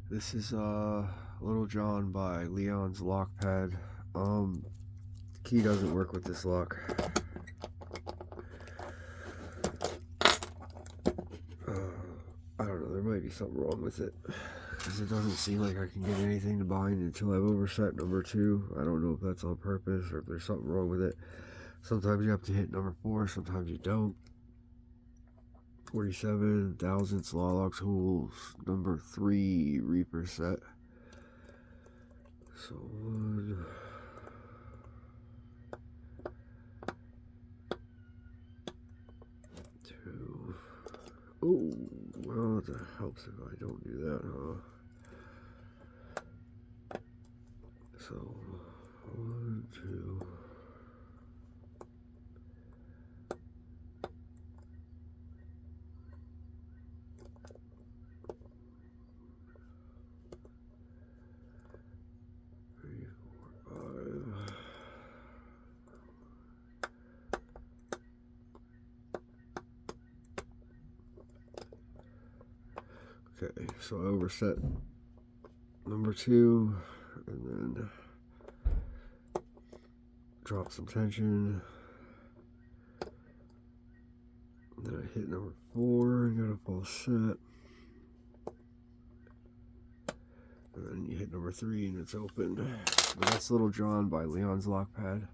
This is Little John by Leon's Lock Pad. The key doesn't work with this lock. I don't know, there might be something wrong with it, because it doesn't seem like I can get anything to bind until I've overset number 2. I don't know if that's on purpose or if there's something wrong with it. Sometimes you have to hit number 4, sometimes you don't. 47 thousandths Lawlock's Hools, number 3 Reaper set. So 1, 2. Oh, well, that helps if I don't do that, huh? So 1, 2. Okay, so I overset number 2, and then drop some tension. And then I hit number 4 and got a false set. And then you hit number 3 and it's open. But that's Little John by Leon's Lock Pad.